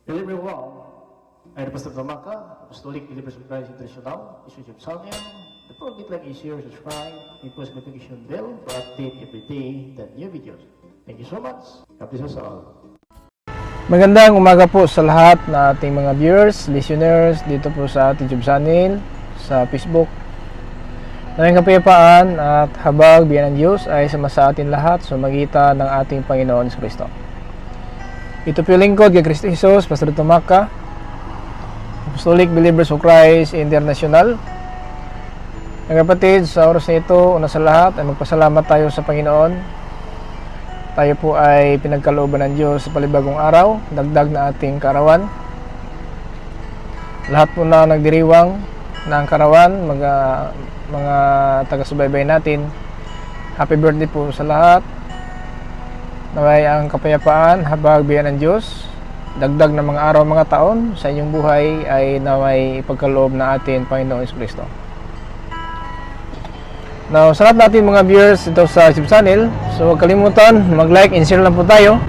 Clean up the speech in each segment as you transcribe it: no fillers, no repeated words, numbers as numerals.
Hello everyone, I'm Pastor Damaka, Apostolic Believers of Christ International, YouTube channel. The program like is share, subscribe, and post notification bell for update every day the new videos. Thank you so much. God bless us all. Magandang umaga po sa lahat na ating mga viewers, listeners dito po sa ating YouTube channel, sa Facebook. Nawing kapayapaan at habag biyan ng Diyos ay sama sa atin lahat sa magitan ng ating Panginoon Kristo. Ito po yung lingkod kay Kristo Jesus, Pastor Damaka, Apostolic Believers of Christ International. Mga kapatid, sa oras na ito, una sa lahat ay magpasalamat tayo sa Panginoon. Tayo po ay pinagkalooban ng Diyos sa palibagong araw, dagdag na ating karawan. Lahat po na nagdiriwang ng karawan, mga taga-subaybay natin, happy birthday po sa lahat. Naway ang kapayapaan, habag biyan ng Diyos, dagdag na mga araw, mga taon sa inyong buhay ay naway ipagkaloob na atin Panginoon Kristo. Now, sa lahat natin mga viewers dito sa YouTube channel, so huwag kalimutan, mag-like and share lang po tayo.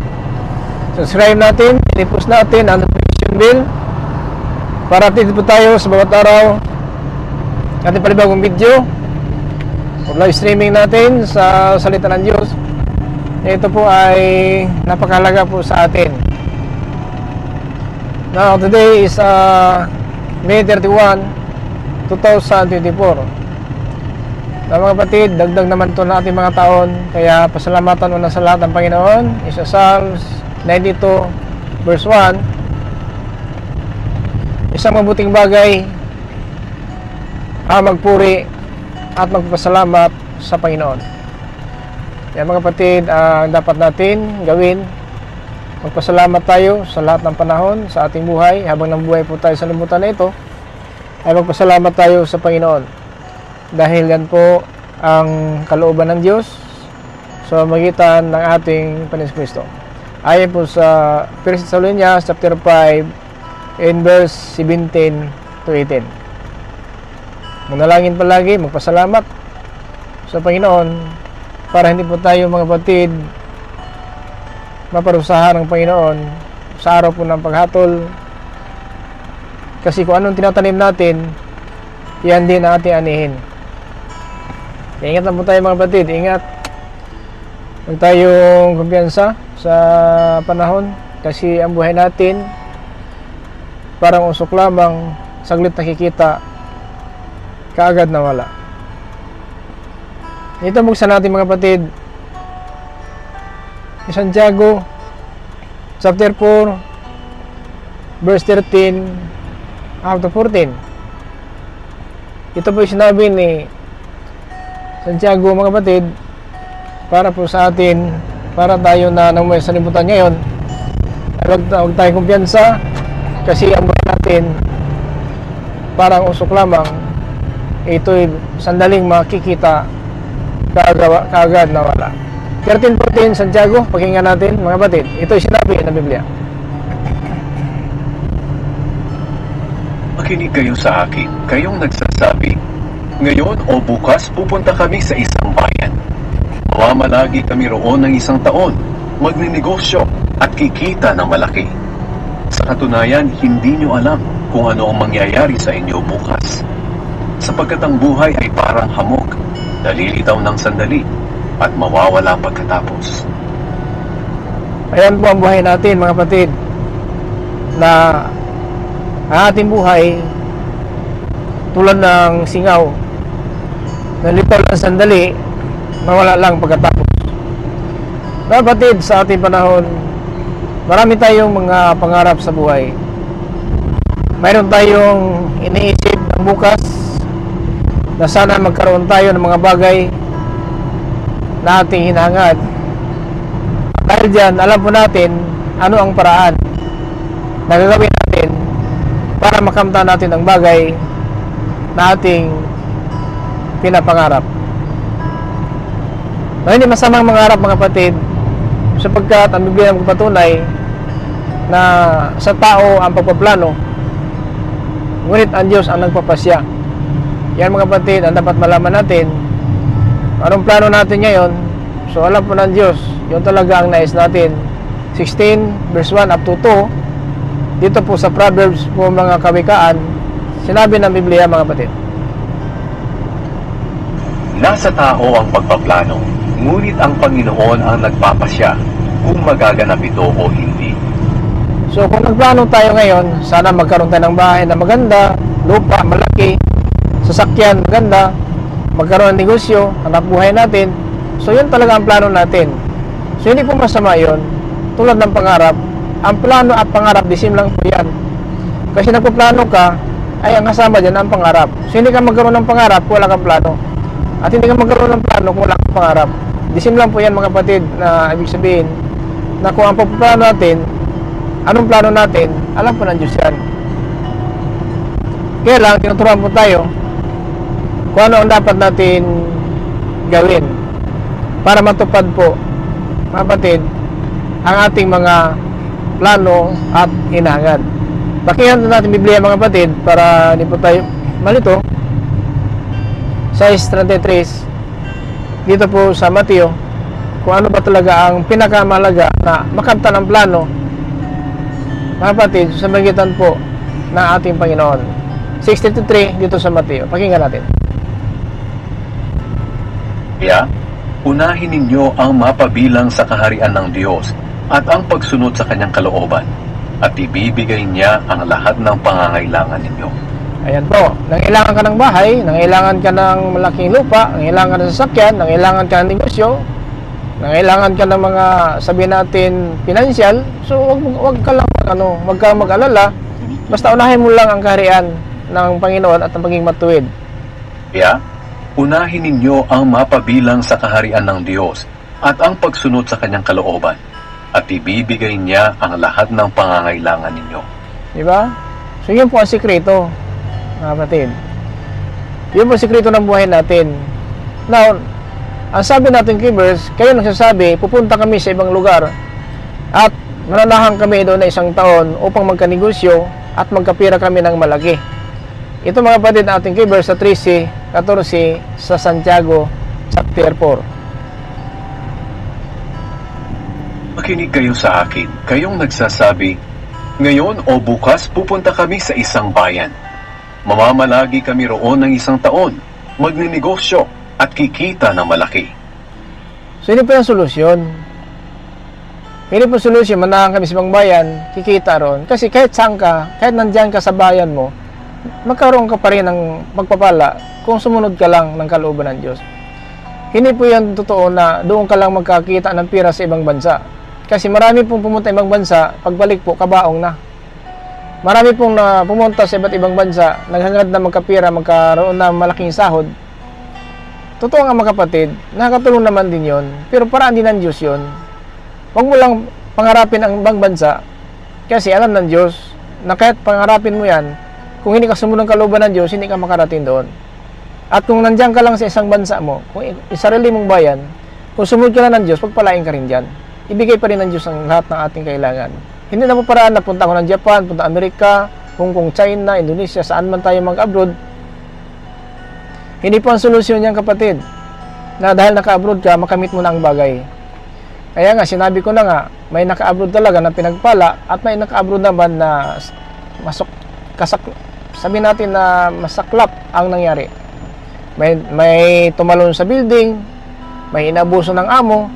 Subscribe natin, i-post natin ang notification bell para update po tayo sa bawat araw ating palibagong video o live streaming natin sa salita ng Diyos. Ito po ay napakahalaga po sa atin. Now, today is May 31, 2024. Na mga kapatid, dagdag naman ito na ating mga taon. Kaya pasalamatan una sa lahat ng Panginoon. Isa Psalms 92 verse 1. Isang mabuting bagay ang magpuri at magpasalamat sa Panginoon. Kaya mga kapatid, ang dapat natin gawin, magpasalamat tayo sa lahat ng panahon sa ating buhay. Habang nabubuhay po tayo sa limutan na ito, ay magpasalamat tayo sa Panginoon. Dahil yan po ang kalooban ng Diyos sa magitan ng ating Panginoon Kristo. Ayon po sa 1 Thessalonians chapter 5 in verse 17 to 18. Manalangin palagi, magpasalamat sa Panginoon para hindi po tayo mga kapatid maparusahan ng Panginoon sa araw po ng paghatol. Kasi kung anong tinatanim natin, yan din ang ating anihin. Ingat lang po tayo mga kapatid, ingat. Huwag tayong kumpiyansa sa panahon kasi ang buhay natin parang usok lamang, saglit nakikita, kaagad nawala. Ito buksan natin mga kapatid, Santiago chapter 4 verse 13 up to 14. Ito po yung sinabi ni Santiago mga kapatid para po sa atin, para tayo na namuhay sa limutan ngayon. Huwag tayong kumpiyansa kasi ang buhay natin parang usok lamang. Ito'y sandaling makikita, kaagad na wala. 13:14 Santiago, pakinggan natin mga kapatid. Ito'y sinabi ng Biblia. Makinig kayo sa akin, kayong nagsasabi, ngayon o bukas pupunta kami sa isang bayan. Mamamalagi kami roon ng isang taon, magninegosyo at kikita ng malaki. Sa katunayan, hindi nyo alam kung ano ang mangyayari sa inyo bukas. Sapagkat ang buhay ay parang hamog, nalilitaw ng sandali at mawawala pagkatapos. Ayan po ang buhay natin mga kapatid, na ang ating buhay tulad ng singaw, nalitaw ng sandali, mawala lang pagkatapos. Mga kapatid, sa ating panahon, marami tayong mga pangarap sa buhay. Mayroon tayong iniisip ng bukas na sana magkaroon tayo ng mga bagay na ating hinahangad. Dahil dyan, alam po natin ano ang paraan na gagawin natin para makamtan natin ang bagay na ating pinapangarap. Na hindi masamang mangarap mga kapatid, sapagkat ang Biblia magpatunay na sa tao ang pagpaplano, ngunit ang Diyos ang nagpapasya. Yan mga kapatid, ang dapat malaman natin. Anong plano natin ngayon? So alam po ng Diyos, yun talaga ang nais natin. 16 verse 1 up to 2, dito po sa Proverbs po mga kawikaan, sinabi ng Biblia mga kapatid. Nasa tao ang pagpaplano, ngunit ang Panginoon ang nagpapasya kung magaganap ito o hindi. So kung nagplano tayo ngayon, sana magkaroon tayo ng bahay na maganda, lupa, malaki, sasakyan, maganda, magkaroon ng negosyo, hanap buhay natin. So yun talaga ang plano natin. So hindi po masama yun. Tulad ng pangarap, ang plano at pangarap, the same lang po yan. Kasi nagpaplano ka, ay ang kasama dyan ang pangarap. So hindi ka magkaroon ng pangarap kung wala kang plano. At hindi ka magkaroon ng plano kung wala kang pangarap. The same lang po yan mga kapatid, na ibig sabihin na kung ang plano natin, anong plano natin, alam po ng Diyos yan. Kaya lang, tinuturuan po tayo kung ano ang dapat natin gawin para matupad po, mga kapatid, ang ating mga plano at hinangad. Pakinggan natin Biblia mga kapatid para hindi po tayo malito. 6:33 dito po sa Mateo, kung ano ba talaga ang pinakamahalaga na makamtan ang plano, mga kapatid, sa magitan po ng ating Panginoon. 6:33 dito sa Mateo. Pakinggan natin. Kaya, unahin ninyo ang mapabilang sa kaharian ng Diyos at ang pagsunod sa kanyang kalooban, at ibibigay niya ang lahat ng pangangailangan ninyo. Ayan po, nangailangan ka ng bahay, nangailangan ka ng malaking lupa, nangailangan ka ng sasakyan, nangailangan ka ng negosyo, nangailangan ka ng mga, sabihin natin, financial. So wag ka lang wag ka mag-alala. Basta unahin mo lang ang kaharian ng Panginoon at ang pagiging matuwid. Kaya, unahin ninyo ang mapabilang sa kaharian ng Diyos at ang pagsunod sa kanyang kalooban, at ibibigay niya ang lahat ng pangangailangan ninyo. Di ba? So yun po ang sikreto, mga kapatid. Yun po ang sikreto ng buhay natin. Now, ang sabi natin Keepers, kayo nagsasabi, pupunta kami sa ibang lugar at mananahan kami doon na 1 taon upang magkanegosyo at magkapira kami ng malaki. Ito mga kapatid na ating Keepers sa 13:14 sa Santiago chapter 4. Makinig kayo sa akin, kayong nagsasabi, ngayon o bukas pupunta kami sa isang bayan. Mamamalagi kami roon ng 1 taon, magninegosyo at kikita ng malaki. So hindi po yung solusyon. Hindi po solusyon, manahan kami sa ibang bayan, kikita roon. Kasi kahit saan ka, kahit nandyan ka sa bayan mo, magkaroon ka pa rin ng pagpapala kung sumunod ka lang ng kalooban ng Diyos. Hindi po yan totoo na doon ka lang magkakita ng pira sa ibang bansa. Kasi marami pong pumunta ibang bansa, pagbalik po, kabaong na. Marami pong pumunta sa iba't ibang bansa, naghangad na magkapira, magkaroon na malaking sahod. Totoo nga mga kapatid, nakakatulong naman din yon, pero paraan din ng Diyos yon. Huwag mo lang pangarapin ang ibang bansa, kasi alam ng Diyos na kahit pangarapin mo yan, kung hindi ka sumunod ng kalooban ng Diyos, hindi ka makarating doon. At kung nandiyan ka lang sa isang bansa mo, kung sarili mong bayan, kung sumunod ka lang ng Diyos, pagpalain ka rin dyan. Ibigay pa rin ng Diyos ang lahat ng ating kailangan. Hindi na po paraan na punta ko ng Japan, punta Amerika, Hong Kong, China, Indonesia, saan man tayo mag-abroad. Hindi po ang solusyon yan kapatid, na dahil naka-abroad ka, makamit mo na ang bagay. Kaya nga, sinabi ko na nga, may naka-abroad talaga na pinagpala at may naka-abroad naman na sabi natin na masaklap ang nangyari. May tumalon sa building, may inabuso ng amo,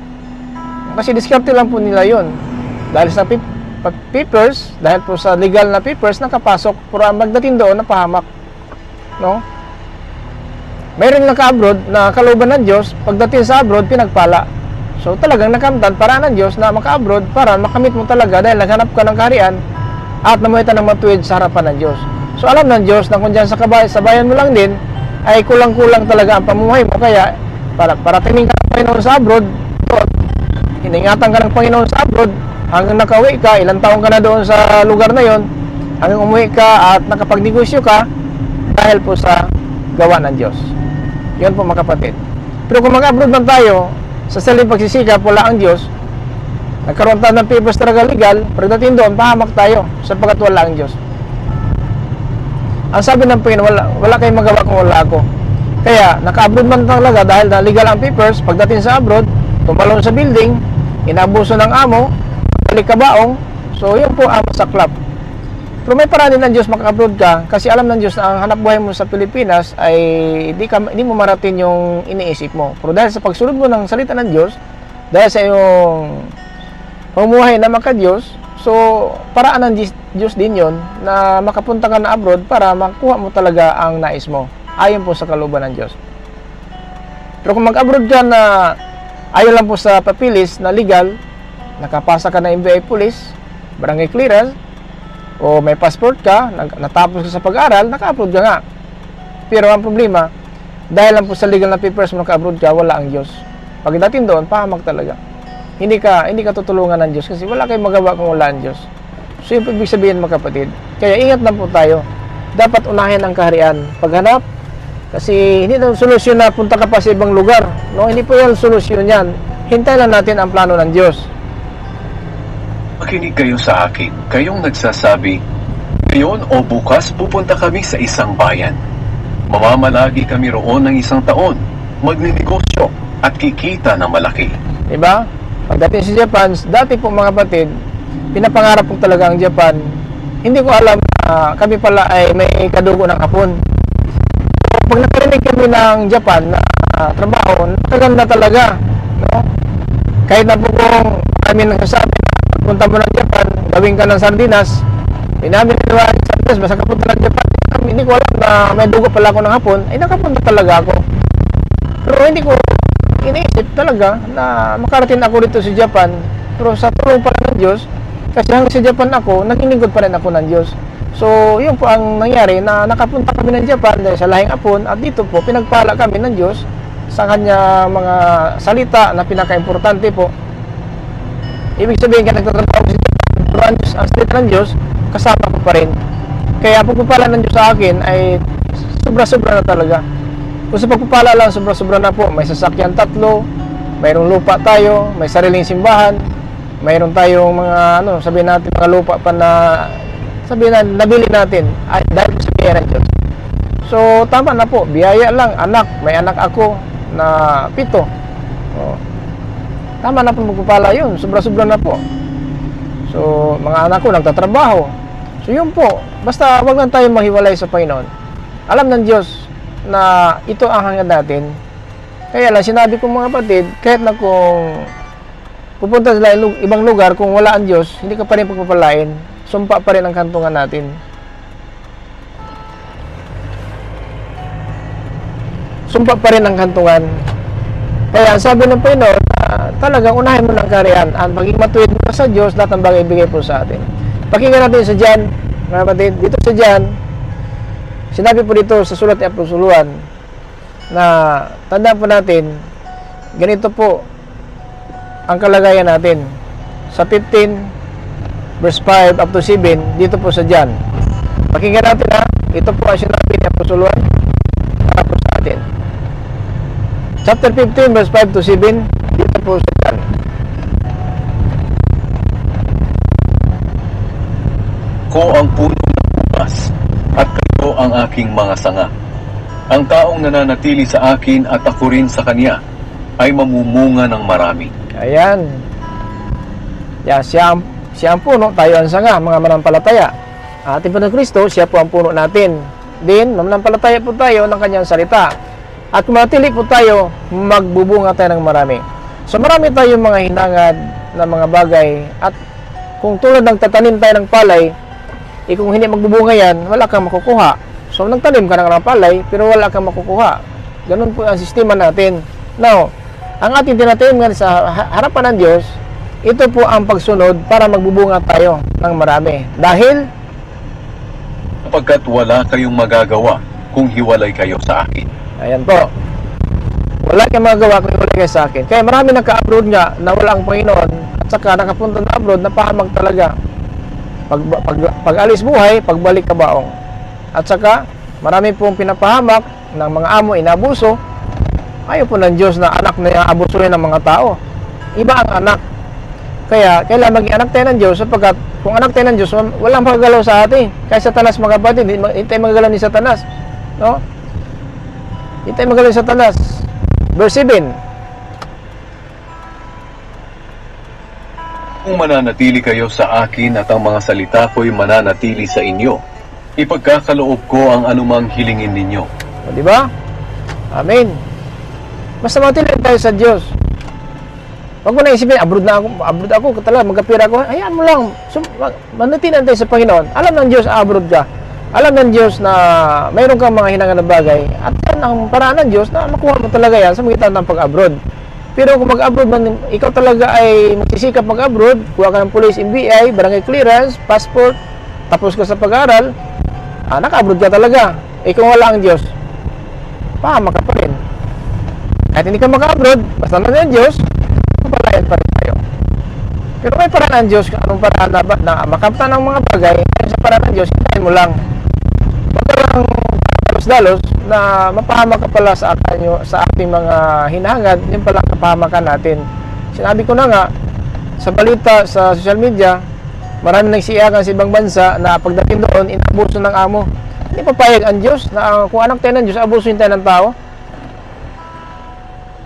kasi diskarte lang po nila yon. Dahil sa papers, dahil po sa legal na papers, nakapasok, pero ang magdating doon, napahamak. No? Mayroon naka-abroad na kalooban ng Diyos, pagdating sa abroad, pinagpala. So talagang nakamtan para ng Diyos na maka-abroad para makamit mo talaga dahil naghanap ka ng kaharian at namuhitan ng matuwid sa harapan ng Diyos. So alam ng Diyos na kung dyan sa bayan mo lang din, ay kulang-kulang talaga ang pamumuhay mo. Kaya paratingin ka ng Panginoon sa abroad, iningatan ka ng Panginoon sa abroad, hanggang nakauwi ka, ilang taon ka na doon sa lugar na yon, hanggang umuwi ka at nakapagnegosyo ka dahil po sa gawa ng Diyos. Yan po mga kapatid. Pero kung mag-abroad man tayo, sa sariling pagsisikap, wala ang Diyos, nagkaroon tayo ng papers talaga legal, pagdating doon, pahamak tayo sapagkat wala ang Diyos. Ang sabi ng Panginoon, wala kayong magawa kung wala ako. Kaya, naka-abroad man talaga dahil na legal ang papers, pagdating sa abroad, tumalon sa building, inabuso ng amo, balik kabaong, so yun po ang masaklap. Pero may paraan din ng Diyos maka-abroad ka kasi alam ng Diyos na ang hanap buhay mo sa Pilipinas ay hindi mo marating yung iniisip mo. Pero dahil sa pagsunod mo ng salita ng Diyos, dahil sa iyong pamumuhay na maka-Diyos, so paraan ng Diyos din yon na makapunta ka na abroad para makuha mo talaga ang nais mo. Ayon po sa kalooban ng Diyos. Pero kung mag-abroad ka na ayon lang po sa papilis na legal, nakapasa ka na MBI police, barangay clearance, o may passport ka, natapos ka sa pag-aaral, naka-abroad ka nga. Pero ang problema, dahil lang po sa legal na papers mo naka-abroad ka, wala ang Diyos. Pagdating doon, pahamak talaga. Hindi ka tutulungan ng Diyos kasi wala kayong magawa kung wala ang Diyos. So yung ibig sabihin mga kapatid, kaya ingat lang po tayo. Dapat unahin ang kaharian. Paghanap, kasi hindi na solusyon na punta ka pa sa ibang lugar. No? Hindi po yan solusyon yan. Hintay lang natin ang plano ng Diyos. Makinig kayo sa akin, kayong nagsasabi, ngayon o bukas pupunta kami sa isang bayan. Mamamalagi kami roon ng isang taon, magninegosyo at kikita ng malaki. Diba? Pagdating sa Japan, dati po mga kapatid, pinapangarap po talaga ang Japan. Hindi ko alam na kami pala ay may kadugo ng Hapon. So, pag nakarinig kami ng Japan na trabaho, nakaganda talaga. No? Kahit na po kung kami nagsasabi, punta mo ng Japan, gawin ka ng sardinas, pinamin nila ang sardinas, basta kapunta ng Japan. Hindi ko alam na may dugo pala ako ng Hapon, ay nakapunta talaga ako. Pero hindi ko iniisip talaga na makarating ako dito sa Japan. Pero sa tulong pala ng Diyos, kasi hanggang sa Japan ako, naglilingkod pa rin ako ng Diyos. So, yun po ang nangyari na nakapunta kami ng Japan dahil sa lahing Hapon at dito po, pinagpala kami ng Diyos sa kanya mga salita na pinaka-importante po. Ibig sabihin ka nagtatrabaho sa Japan, pero ang salita ng Diyos, kasama ko pa rin. Kaya ang pagpapala ng Diyos sa akin ay sobra-sobra na talaga. Kung sa pagpapala lang, sobra-sobra na po. May sasakyan 3, mayroong lupa tayo, may sariling simbahan, mayroon tayong mga, sabihin natin, mga lupa pa na, sabihin na, nabili natin ay, dahil sa biyaya ng Diyos. So, tama na po. Biyaya lang, anak. May anak ako na 7. Tama na po magpapala yun. Sobra-sobra na po. So, mga anak ko nagtatrabaho. So, yun po. Basta wag lang tayo mahiwalay sa Panginoon. Alam ng Diyos na ito ang hangad natin. Kaya lang, sinabi ko mga kapatid, kahit na kung pupunta sa ibang lugar, kung wala ang Diyos, hindi ka pa rin pagpapalain. Sumpa pa rin ang kantungan natin. Sumpa pa rin ang kantungan. Kaya ang sabi ng Panginoon, talagang unahin mo ng kaharian at maging matuwid mo sa Diyos, lahat ng bagay ibigay po sa atin. Pakinggan natin sa John, mga kapatid, dito sa John, sinabi po dito sa sulat ni Apostol Juan na tandaan po natin, ganito po ang kalagayan natin. Sa 15, verse 5 up to 7, dito po sa John. Pakinggan natin ha, ito po ang sinabi ni Apostol Juan para po sa atin. Chapter 15, verse 5 to 7, dito po sa John. Ko ang puno ng bukas, at kayo ang aking mga sanga. Ang taong nananatili sa akin at ako rin sa kanya, ay mamumunga ng marami. Ayan. Yan, siya ang puno, tayo ang sanga, mga manampalataya. Ating Panginoon Kristo, siya po ang puno natin. Din, manampalataya po tayo ng kanyang salita. At kung matili po tayo, magbubunga tayo ng marami. So marami tayong mga hinangad na mga bagay. At kung tulad ng tatanim tayo ng palay, kung hindi magbubunga yan, wala kang makukuha. So nagtanim ka ng palay, pero wala kang makukuha. Ganun po ang sistema natin. Now, ang ating tinatanim nga sa harapan ng Diyos, ito po ang pagsunod para magbubunga tayo ng marami. Dahil, Sapagkat wala kayong magagawa kung hiwalay kayo sa akin. ayan po, wala kang magagawa kung wala kayo sa akin. Kaya marami nagka-abroad nga na wala ang Panginoon at saka nakapunta na abroad, napahamag talaga. Pag alis buhay, pagbalik kabaong. At saka, marami pong pinapahamak ng mga amo, inabuso. Ayaw po ng Diyos na anak na abusuhin ng mga tao. Iba ang anak. Kaya, kailangan maging anak tayo ng Diyos sapagkat kung anak tayo ng Diyos, walang magagalaw sa atin. Kaya Satanas mga kapatid, hindi tayo magagalaw ni Satanas. No? Hindi tayo magagalaw ni Satanas. Verse 7. Kung mananatili kayo sa akin at ang mga salita ko'y mananatili sa inyo, ipagkakaloob ko ang anumang hilingin ninyo. O, di ba? Amen. Basta matilin tayo sa Diyos. Huwag mo na isipin, abroad ako, talaga, magkapira ako. Hayaan mo lang. Manatilan tayo sa Panginoon. Alam ng Diyos, abroad ka. Alam ng Diyos na mayroon kang mga hinangan na bagay. At yan ang paraan ng Diyos na makuha mo talaga yan sa magitan ng pag-abroad. Pero kung mag-abroad man, ikaw talaga ay magsisikap mag-abroad, kuha ka ng police, NBI, barangay clearance, passport, tapos ka sa pag-aaral, naka-abroad ka talaga. Kung wala ang Diyos, pahamak ka pa rin. Kahit hindi ka maka-abroad, basta na ng Diyos, palayan pa rin tayo. Pero may paraan ng Diyos, anong paraan na makamta ng mga bagay, sa paraan ng Diyos, hintayin mo lang. Huwag ka lang dalos-dalos na mapahamak ka pala sa ating mga hinahangad, yun pala kapahamakan natin. Sinabi ko na nga, sa balita, sa social media, marami nagsiyakan sa ibang bansa na pagdating doon, inabuso ng amo. Hindi papayag ang Diyos na kung anak tayo ng Diyos, abusuhin tayo ng tao.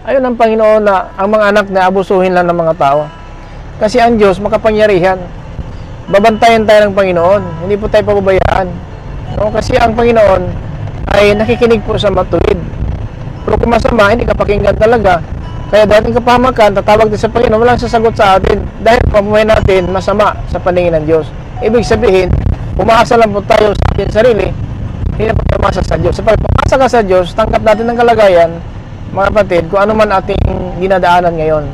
Ayun ang Panginoon na ang mga anak na abusuhin lang ng mga tao. Kasi ang Diyos makapangyarihan. Babantayan tayo ng Panginoon. Hindi po tayo pababayaan. No? Kasi ang Panginoon ay nakikinig po sa matuwid. Pero kung masama, hindi ka pakinggan talaga. Kaya dating kapahamakan, tatawag din sa Panginoon, walang sasagot sa atin. Dahil pamumuhay natin masama sa paningin ng Diyos. Ibig sabihin, umaasa lang po tayo sa ating sarili, hindi na po tayo umasa sa Diyos. Sapagkat umasa ka sa Diyos, tanggap natin ng kalagayan, mga kapatid, kung ano man ating dinadaanan ngayon.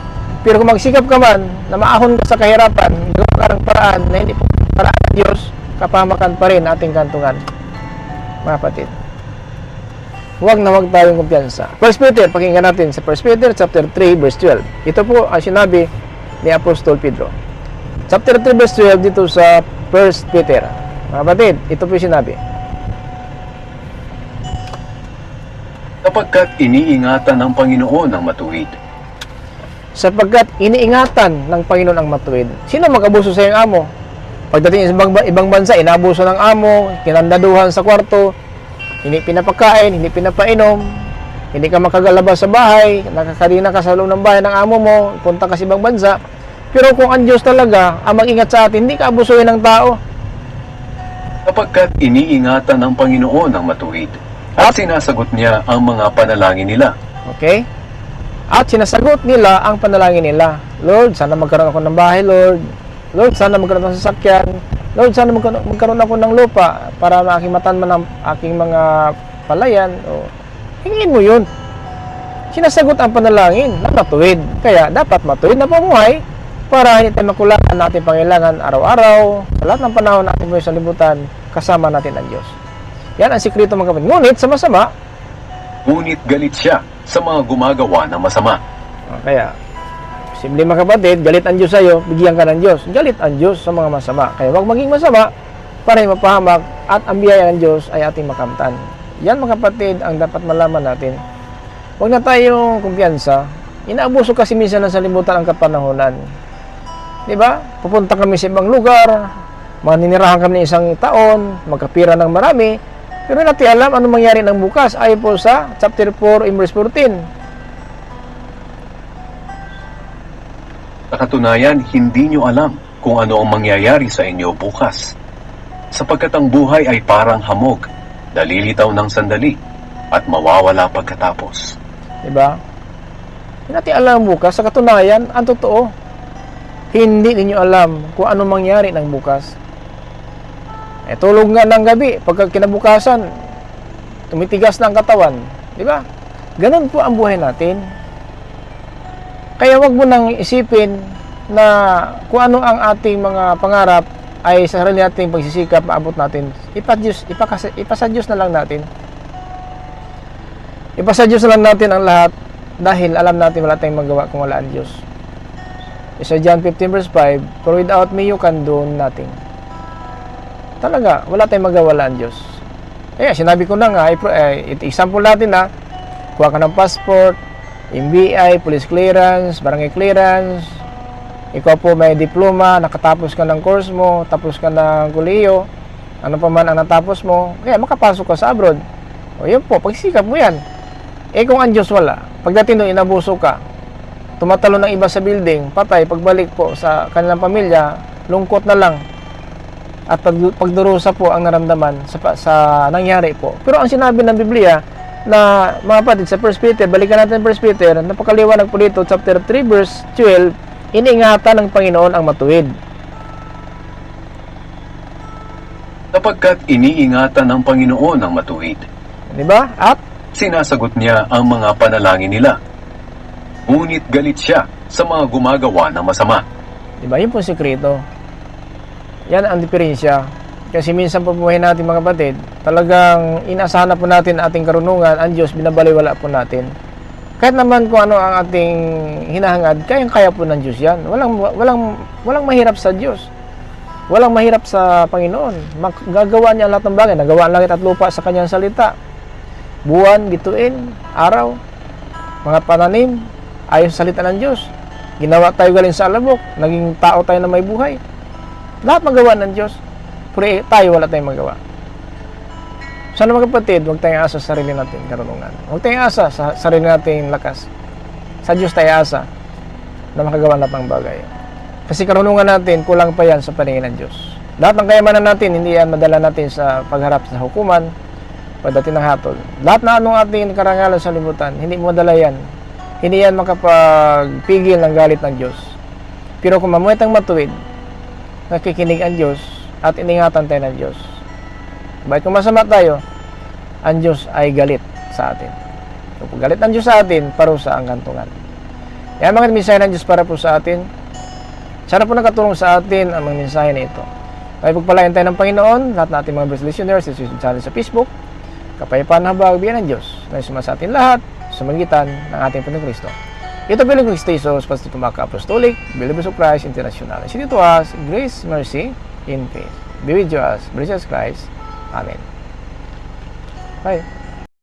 Pero kung magsikap ka man na maahon ka sa kahirapan, gawa ka ng paraan na hindi po paraan ng Diyos, kapahamakan pa rin ating kantungan. Mga kapatid, huwag na huwag tayong kumpiyansa. 1 Peter, pakinggan natin sa 1 Peter chapter 3 verse 12. Ito po ang sinabi ni Apostol Pedro. Chapter 3 verse 12 dito sa 1 Peter. Mga kapatid, ito po yung sinabi. Sapagkat iniingatan ng Panginoon ang matuwid. Sapagkat iniingatan ng Panginoon ang matuwid. Sino mag-abuso sa iyong amo? Pagdating sa ibang bansa, inaabuso ng amo, kinandaduhan sa kwarto, hindi pinapakain, hindi pinapainom, hindi ka makagalabas sa bahay, nakakadina ka sa loob ng bahay ng amo mo, punta ka sa ibang bansa. Pero kung ang Diyos talaga ang mag-ingat sa atin, hindi ka abusuhin ng tao. Sapagkat iniingatan ng Panginoon ang matuwid. At sinasagot niya ang mga panalangin nila. Okay? At sinasagot nila ang panalangin nila. Lord, sana magkaroon ako ng bahay, Lord. Lord, sana magkaroon ako ng sasakyan. Lord, sana magkaroon ako ng lupa para makakimatan man ang aking mga palayan. O, hingin mo yun. Sinasagot ang panalangin na matuwid. Kaya dapat matuwid na pamuhay para hindi tayo makulangan na ating pangailangan araw-araw. Sa lahat ng panahon natin buhay sa libutan, kasama natin ang Diyos. Yan ang sikreto mga kapatid. Ngunit sa masama, Ngunit galit siya sa mga gumagawa ng masama. kaya, simple mga kapatid, galit ang Diyos sa iyo, bigyan ka ng Diyos. Galit ang Diyos sa mga masama. Kaya huwag maging masama para hindi mapahamak at ang biyaya ng Diyos ay ating makamtan. Yan mga kapatid ang dapat malaman natin. Huwag na tayong kumpiyansa. Inaabuso kasi minsan ng salimutan ang kapanahonan. Diba? Pupunta kami sa ibang lugar, maninirahan kami ng isang taon, magkapira ng marami, pero natin alam ano mangyari ng bukas. Ayon po sa chapter 4 verse 14. Sa katunayan, hindi nyo alam kung ano ang mangyayari sa inyo bukas. Sapagkat ang buhay ay parang hamog, dalilitaw ng sandali, at mawawala pagkatapos. Diba? Hindi natin alam bukas. Sa katunayan, ang totoo, hindi ninyo alam kung ano mangyari ng bukas. Tulog nga ng gabi, pagka kinabukasan, tumitigas na ang katawan. Diba? Ganun po ang buhay natin. Kaya wag mo nang isipin na kung ano ang ating mga pangarap ay sa sarili nating pagsisikap maabot natin. Ipasa Diyos na lang natin. Ipasa Diyos na lang natin ang lahat dahil alam natin wala tayong magawa kung wala ang Diyos. Sa John 15 verse 5, for without me you can do nothing. Talaga, wala tayong magawa ang Diyos. Kaya sinabi ko na nga, example natin na, kuha ka ng passport, NBI, police clearance, barangay clearance, ikaw po may diploma, nakatapos ka ng course mo, tapos ka ng kuliyo, ano pa man ang natapos mo, kaya makapasok ka sa abroad. O yun po, pagsikap mo yan. Kung ang Diyos wala, pagdating doon inabuso ka, tumatalo ng iba sa building, patay, pagbalik po sa kanilang pamilya, lungkot na lang. At pagdurusa po ang naramdaman sa nangyari po. Pero ang sinabi ng Biblia na mga kapatid sa 1 Peter, balikan natin 1 Peter, napakaliwanag po dito, chapter 3 verse 12, iniingatan ng Panginoon ang matuwid. Sapagkat iniingatan ng Panginoon ang matuwid. Di ba? At Sinasagot niya ang mga panalangin nila. Ngunit galit siya sa mga gumagawa ng masama. di ba? Yun po ang sikreto. Yan ang diferensya. Kasi minsan po buhay natin mga kapatid, talagang inaasahan na po natin ating karunungan, ang Diyos binabaliwala po natin. Kahit naman kung ano ang ating hinahangad, kayang-kaya po ng Diyos yan. Walang mahirap sa Diyos. Walang mahirap sa Panginoon. Gagawa niya lahat ng bagay. Nagawa ang langit at lupa sa kanyang salita. Buwan, bituin, araw, mga pananim, ayon sa salita ng Diyos. Ginawa tayo galing sa alabok, naging tao tayo na may buhay. Lahat magawa ng Diyos. Pero tayo wala tayong magawa. Sana mga kapatid, huwag tayong asa sa sarili natin karunungan. Huwag tayong asa sa sarili nating lakas. Sa Diyos tayo asa na makagawa lahat ng bagay. Kasi karunungan natin, kulang pa yan sa paningin ng Diyos. Lahat ng kayamanan natin, hindi yan madala natin sa pagharap sa hukuman, pagdating ng hatol. Lahat na anong ating karangalan sa libutan, hindi mo madala yan. Hindi yan makapagpigil ng galit ng Diyos. Pero kung mamuhay tayong matuwid, nakikinig ang Diyos at iningatan tayo ng Diyos. Bakit kung masama tayo, ang Diyos ay galit sa atin. Kung galit ang Diyos sa atin, parusa ang kantungan. Yan mga mensahe ng Diyos para po sa atin. Sana po nakatulong sa atin ang mga mensahe na ito. Kaya pagpalain tayo ng Panginoon, lahat natin mga best listeners, sa channel sa Facebook, kapayapaan na habang biyan ng Diyos, na suma sa atin lahat, sa magitan ng ating Panginoong Kristo. Ito Billy Cristo Jesus, Pastor Tumaka Apostolic, Believers of Christ International. See you to us, grace, mercy, in peace. Be with us, Jesus Christ. Amen. Bye.